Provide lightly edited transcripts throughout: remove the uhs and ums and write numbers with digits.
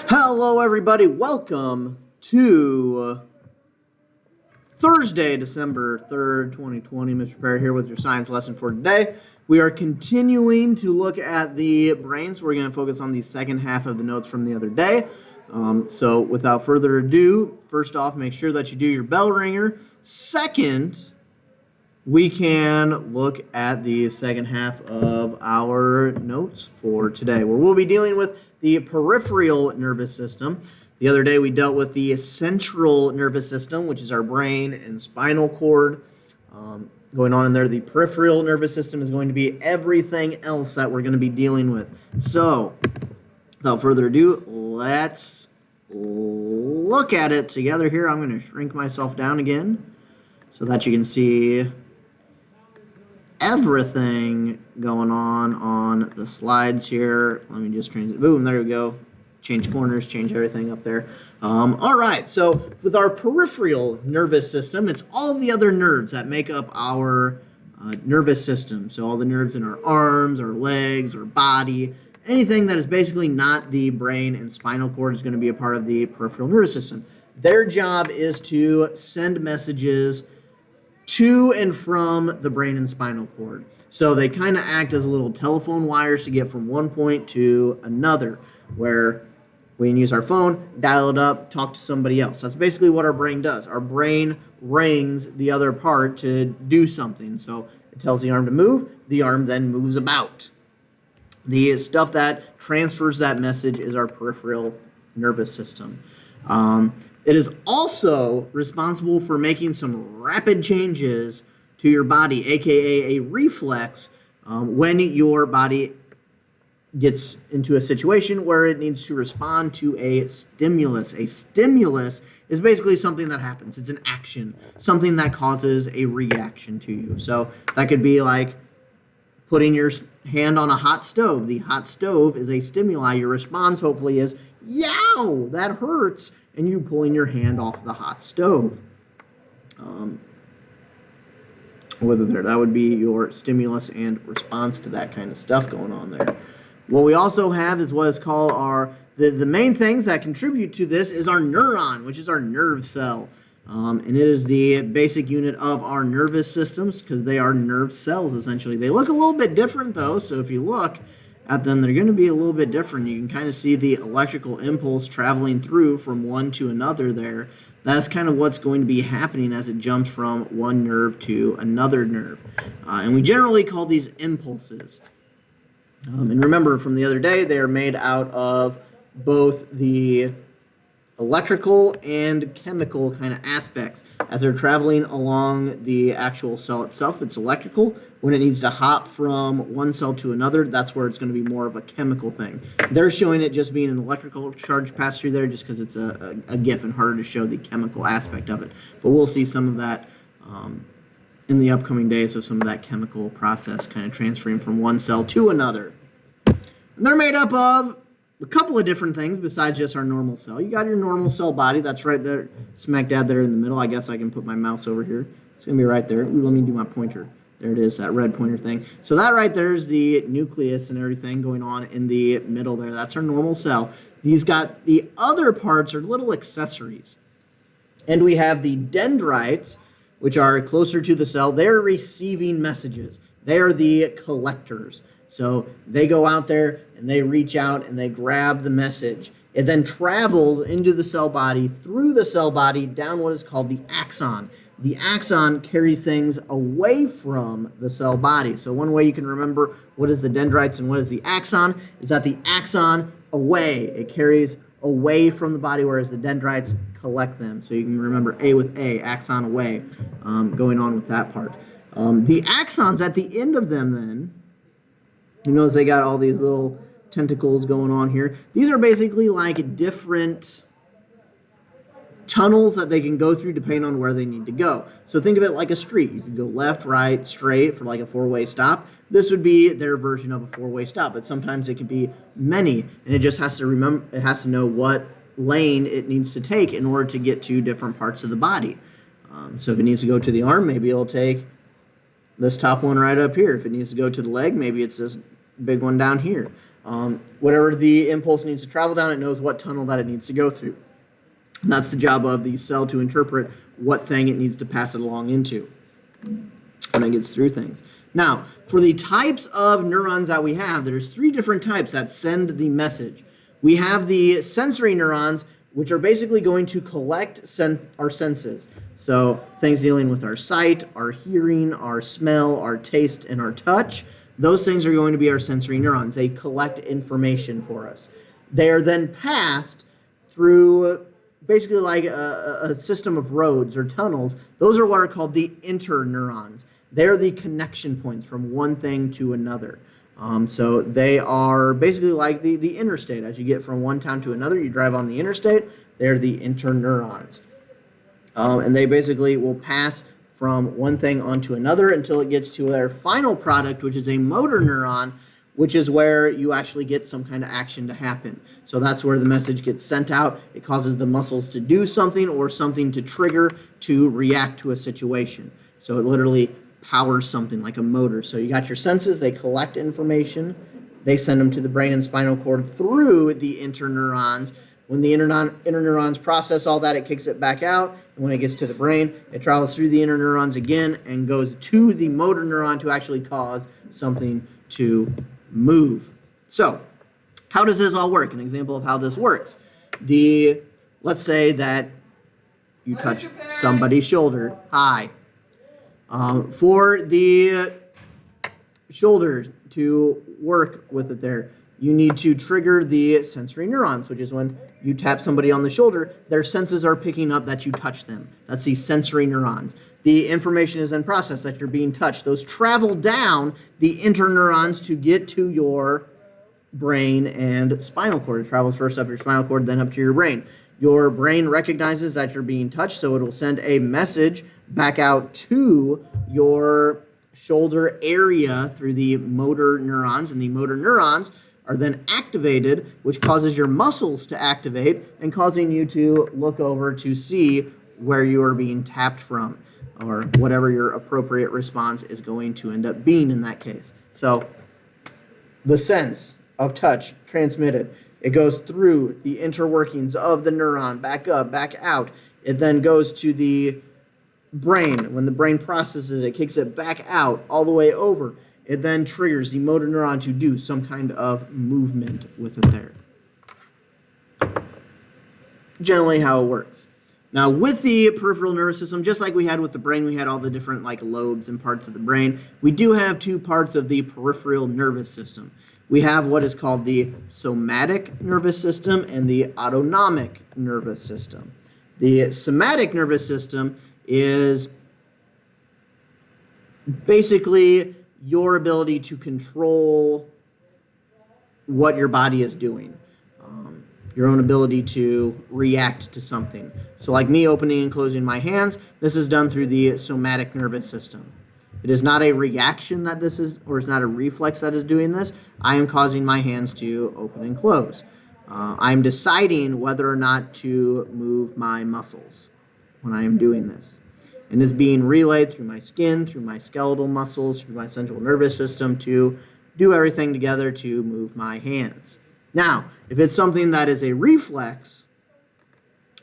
Hello, everybody. Welcome to Thursday, December 3rd, 2020. Mr. Perry here with your science lesson for today. We are continuing to look at the brain, so we're going to focus on the second half of the notes from the other day. So without further ado, first off, make sure that you do your bell ringer. Second, we can look at the second half of our notes for today, where we'll be dealing with the peripheral nervous system. The other day we dealt with the central nervous system, which is our brain and spinal cord. Going on in there, the peripheral nervous system is going to be everything else that we're going to be dealing with. So, without further ado, let's look at it together here. I'm going to shrink myself down again so that you can see everything going on the slides here. Let me just change it. Boom, there we go. Change corners, change everything up there. All right, so with our peripheral nervous system, it's all of the other nerves that make up our nervous system. So all the nerves in our arms, our legs, our body, anything that is basically not the brain and spinal cord is going to be a part of the peripheral nervous system. Their job is to send messages to and from the brain and spinal cord. So they kind of act as little telephone wires to get from one point to another, where we can use our phone, dial it up, talk to somebody else. That's basically what our brain does. Our brain rings the other part to do something. So it tells the arm to move, the arm then moves about. The stuff that transfers that message is our peripheral nervous system. It is also responsible for making some rapid changes to your body, aka a reflex, when your body gets into a situation where it needs to respond to a stimulus. A stimulus is basically something that happens. It's an action, something that causes a reaction to you. So that could be like putting your hand on a hot stove. The hot stove is a stimuli. Your response hopefully is, yow, that hurts, and you pulling your hand off the hot stove. That would be your stimulus and response to that kind of stuff going on there. What we also have is what is called the main things that contribute to this is our neuron, which is our nerve cell. And it is the basic unit of our nervous systems because they are nerve cells, essentially. They look a little bit different, though, so if you look at them, they're going to be a little bit different. You can kind of see the electrical impulse traveling through from one to another there. That's kind of what's going to be happening as it jumps from one nerve to another nerve. And we generally call these impulses. And remember from the other day, they are made out of both the electrical and chemical kind of aspects. As they're traveling along the actual cell itself, it's electrical. When it needs to hop from one cell to another, that's where it's going to be more of a chemical thing. They're showing it just being an electrical charge pass through there just because it's a GIF and harder to show the chemical aspect of it. But we'll see some of that in the upcoming days, of some of that chemical process kind of transferring from one cell to another. And they're made up of a couple of different things besides just our normal cell. You got your normal cell body. That's right there, smack dab there in the middle. I guess I can put my mouse over here. It's going to be right there. Ooh, let me do my pointer. There it is, that red pointer thing. So that right there is the nucleus and everything going on in the middle there. That's our normal cell. These got the other parts are little accessories. And we have the dendrites, which are closer to the cell. They're receiving messages. They are the collectors. So they go out there and they reach out and they grab the message. It then travels into the cell body, through the cell body, down what is called the axon. The axon carries things away from the cell body. So one way you can remember what is the dendrites and what is the axon is that the axon away, it carries away from the body, whereas the dendrites collect them. So you can remember A with A, axon away, going on with that part. The axons at the end of them then, you notice they got all these little tentacles going on here. These are basically like different tunnels that they can go through depending on where they need to go. So think of it like a street. You could go left, right, straight for like a four-way stop. This would be their version of a four-way stop, but sometimes it could be many, and it just has to remember, it has to know what lane it needs to take in order to get to different parts of the body. So if it needs to go to the arm, maybe it'll take this top one right up here. If it needs to go to the leg, maybe it's this big one down here. Whatever the impulse needs to travel down, it knows what tunnel that it needs to go through. And that's the job of the cell, to interpret what thing it needs to pass it along into when it gets through things. Now, for the types of neurons that we have, there's 3 different types that send the message. We have the sensory neurons, which are basically going to collect our senses. So things dealing with our sight, our hearing, our smell, our taste, and our touch. Those things are going to be our sensory neurons. They collect information for us. They are then passed through basically like a system of roads or tunnels. Those are what are called the interneurons. They're the connection points from one thing to another. So they are basically like the interstate. As you get from one town to another, you drive on the interstate. They're the interneurons. And they basically will pass from one thing onto another until it gets to their final product, which is a motor neuron, which is where you actually get some kind of action to happen. So that's where the message gets sent out. It causes the muscles to do something or something to trigger to react to a situation. So it literally powers something like a motor. So you got your senses, they collect information, they send them to the brain and spinal cord through the interneurons. When the interneurons process all that, it kicks it back out. And when it gets to the brain, it travels through the interneurons again and goes to the motor neuron to actually cause something to move. So, how does this all work? An example of how this works. Let's say that you touch somebody's shoulder. Hi. For the shoulder to work with it there, you need to trigger the sensory neurons, which is when you tap somebody on the shoulder, their senses are picking up that you touch them. That's the sensory neurons. The information is then processed that you're being touched. Those travel down the interneurons to get to your brain and spinal cord. It travels first up your spinal cord, then up to your brain. Your brain recognizes that you're being touched, so it will send a message back out to your shoulder area through the motor neurons, and the motor neurons are then activated, which causes your muscles to activate and causing you to look over to see where you are being tapped from, or whatever your appropriate response is going to end up being in that case. So the sense of touch transmitted, it goes through the interworkings of the neuron, back up, back out. It then goes to the brain. When the brain processes it, kicks it back out all the way over. It then triggers the motor neuron to do some kind of movement with it there. Generally how it works. Now with the peripheral nervous system, just like we had with the brain, we had all the different like lobes and parts of the brain. We do have 2 parts of the peripheral nervous system. We have what is called the somatic nervous system and the autonomic nervous system. The somatic nervous system is basically your ability to control what your body is doing, your own ability to react to something. So like me opening and closing my hands, this is done through the somatic nervous system. It is not a reaction that this is, or it's not a reflex that is doing this. I am causing my hands to open and close. I'm deciding whether or not to move my muscles when I am doing this. And it's being relayed through my skin, through my skeletal muscles, through my central nervous system to do everything together to move my hands. Now, if it's something that is a reflex,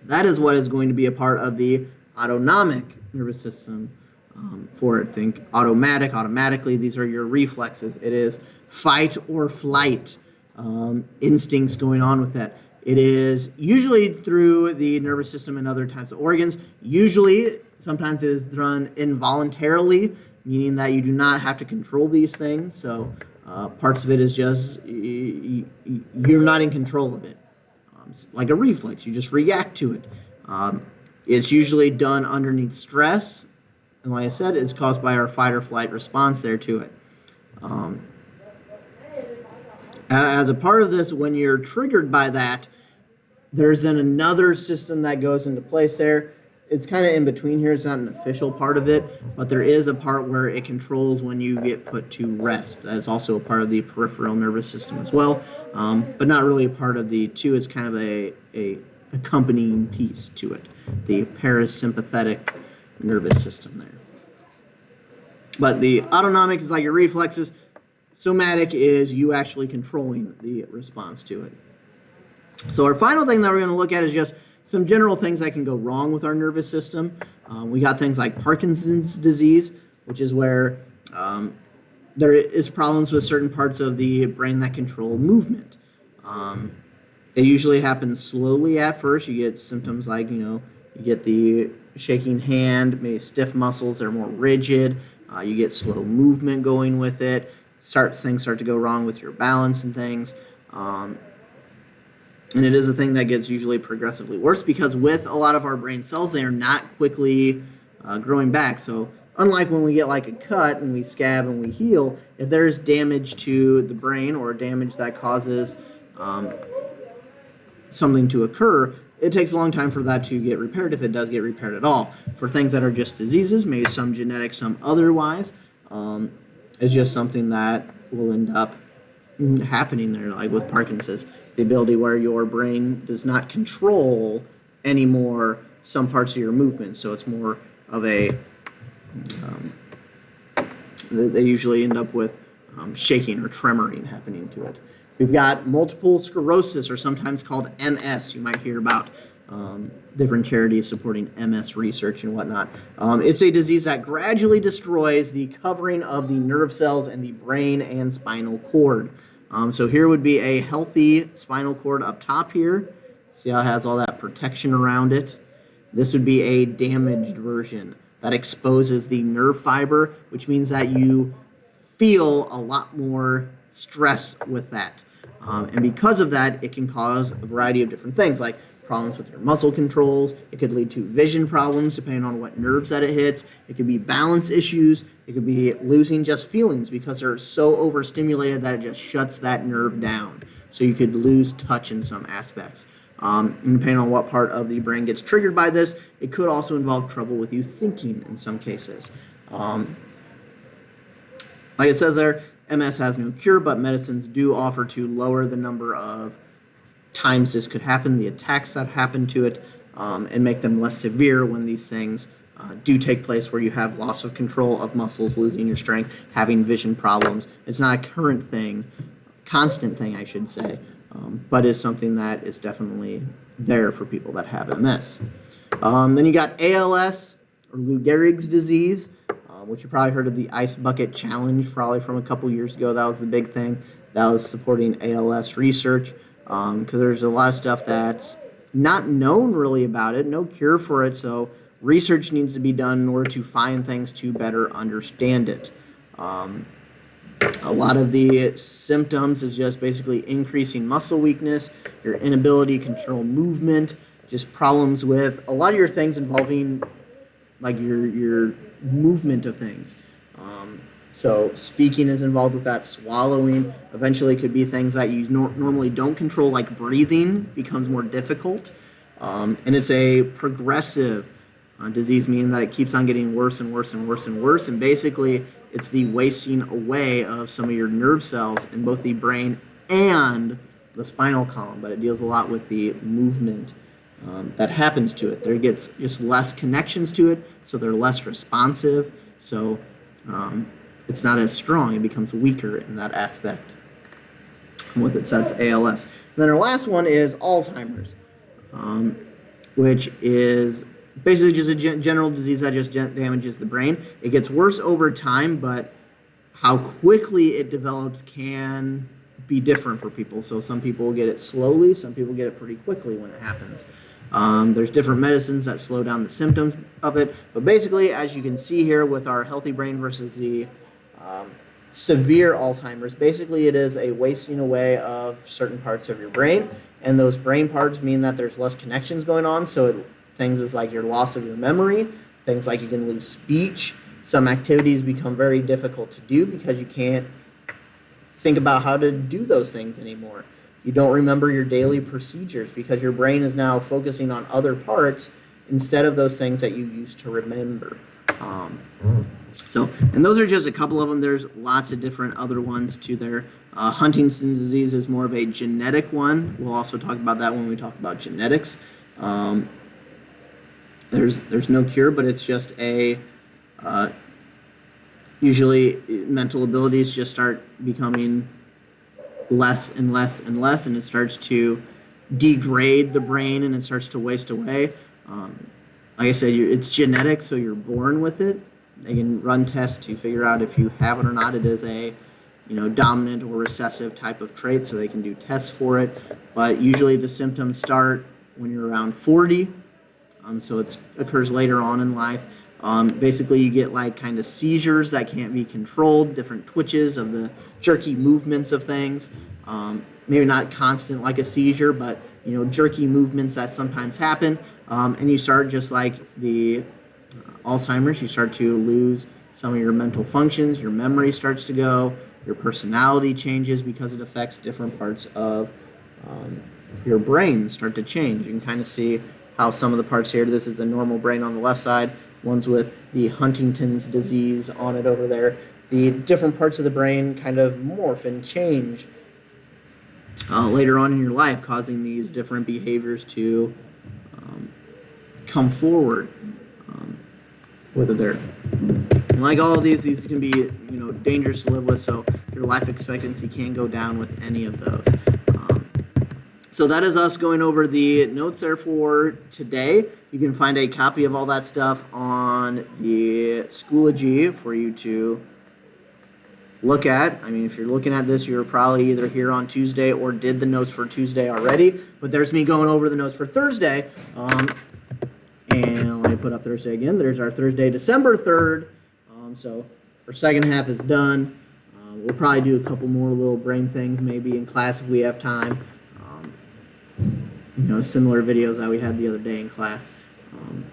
that is what is going to be a part of the autonomic nervous system for it. Think automatically, these are your reflexes. It is fight or flight instincts going on with that. It is usually through the nervous system and other types of organs. Sometimes it is done involuntarily, meaning that you do not have to control these things. So parts of it is just, you're not in control of it. Like a reflex, you just react to it. It's usually done underneath stress. And like I said, it's caused by our fight or flight response there to it. As a part of this, when you're triggered by that, there's then another system that goes into place there. It's kind of in between here. It's not an official part of it, but there is a part where it controls when you get put to rest. That is also a part of the peripheral nervous system as well, but not really a part of the 2. It's kind of a accompanying piece to it, the parasympathetic nervous system there. But the autonomic is like your reflexes. somatic is you actually controlling the response to it. So our final thing that we're going to look at is just some general things that can go wrong with our nervous system. We got things like Parkinson's disease, which is where there is problems with certain parts of the brain that control movement. It usually happens slowly at first. You get symptoms like, you get the shaking hand, maybe stiff muscles, they're more rigid. You get slow movement going with it. Things start to go wrong with your balance and things. And it is a thing that gets usually progressively worse because with a lot of our brain cells, they are not quickly growing back. So unlike when we get like a cut and we scab and we heal, if there's damage to the brain or damage that causes something to occur, it takes a long time for that to get repaired, if it does get repaired at all. For things that are just diseases, maybe some genetic, some otherwise, it's just something that will end up happening there, like with Parkinson's, the ability where your brain does not control anymore some parts of your movement. So it's more of a, they usually end up with shaking or tremoring happening to it. We've got multiple sclerosis, or sometimes called MS. You might hear about different charities supporting MS research and whatnot. It's a disease that gradually destroys the covering of the nerve cells in the brain and spinal cord. So here would be a healthy spinal cord up top here. See how it has all that protection around it? This would be a damaged version that exposes the nerve fiber, which means that you feel a lot more stress with that. And because of that, it can cause a variety of different things, like problems with your muscle controls. It could lead to vision problems depending on what nerves that it hits. It could be balance issues. It could be losing just feelings because they're so overstimulated that it just shuts that nerve down. So you could lose touch in some aspects. And depending on what part of the brain gets triggered by this, it could also involve trouble with you thinking in some cases. Like it says there, MS has no cure, but medicines do offer to lower the number of times this could happen, the attacks that happen to it, and make them less severe when these things do take place, where you have loss of control of muscles, losing your strength, having vision problems. It's not a constant thing, I should say, but is something that is definitely there for people that have MS. Then you got ALS, or Lou Gehrig's disease, which you probably heard of the Ice Bucket Challenge, probably from a couple years ago. That was the big thing. That was supporting ALS research, because there's a lot of stuff that's not known really about it, no cure for it, so research needs to be done in order to find things to better understand it. A lot of the symptoms is just basically increasing muscle weakness, your inability to control movement, just problems with a lot of your things involving like your movement of things. So speaking is involved with that, swallowing. Eventually could be things that you normally don't control, like breathing becomes more difficult. And it's a progressive disease, meaning that it keeps on getting worse and worse and worse and worse. And basically it's the wasting away of some of your nerve cells in both the brain and the spinal column. But it deals a lot with the movement that happens to it. There gets just less connections to it, so they're less responsive. So it's not as strong. It becomes weaker in that aspect. With it, so that's ALS. And then our last one is Alzheimer's, which is basically just a general disease that just damages the brain. It gets worse over time, but how quickly it develops can be different for people. So some people get it slowly, some people get it pretty quickly when it happens. There's different medicines that slow down the symptoms of it. But basically, as you can see here with our healthy brain versus the severe Alzheimer's, basically it is a wasting away of certain parts of your brain. And those brain parts mean that there's less connections going on. So things is like your loss of your memory, things like you can lose speech. Some activities become very difficult to do because you can't think about how to do those things anymore. You don't remember your daily procedures because your brain is now focusing on other parts instead of those things that you used to remember. And those are just a couple of them. There's lots of different other ones to there. Huntington's disease is more of a genetic one. We'll also talk about that when we talk about genetics. There's no cure, but it's just a Usually mental abilities just start becoming less and less and less, and it starts to degrade the brain and it starts to waste away. Like I said, it's genetic, so you're born with it. They can run tests to figure out if you have it or not. It is a dominant or recessive type of trait, so they can do tests for it. But usually the symptoms start when you're around 40, so it occurs later on in life. Basically, you get like kind of seizures that can't be controlled, different twitches of the jerky movements of things. Maybe not constant like a seizure, but jerky movements that sometimes happen. And you start just like the Alzheimer's, you start to lose some of your mental functions, your memory starts to go, your personality changes because it affects different parts of your brain start to change. You can kind of see how some of the parts here, this is the normal brain on the left side, one's with the Huntington's disease on it over there. The different parts of the brain kind of morph and change later on in your life, causing these different behaviors to come forward with it there. And like all of these can be dangerous to live with, so your life expectancy can go down with any of those. So that is us going over the notes there for today. You can find a copy of all that stuff on the Schoology for you to look at. I mean, if you're looking at this, you're probably either here on Tuesday or did the notes for Tuesday already. But there's me going over the notes for Thursday. And let me put up Thursday again. There's our Thursday, December 3rd. So our second half is done. We'll probably do a couple more little brain things maybe in class if we have time. Similar videos that we had the other day in class.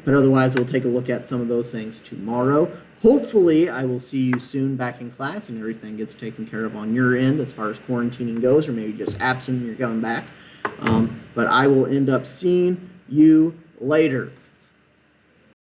But otherwise, we'll take a look at some of those things tomorrow. Hopefully, I will see you soon back in class and everything gets taken care of on your end as far as quarantining goes, or maybe just absent and you're coming back. But I will end up seeing you later.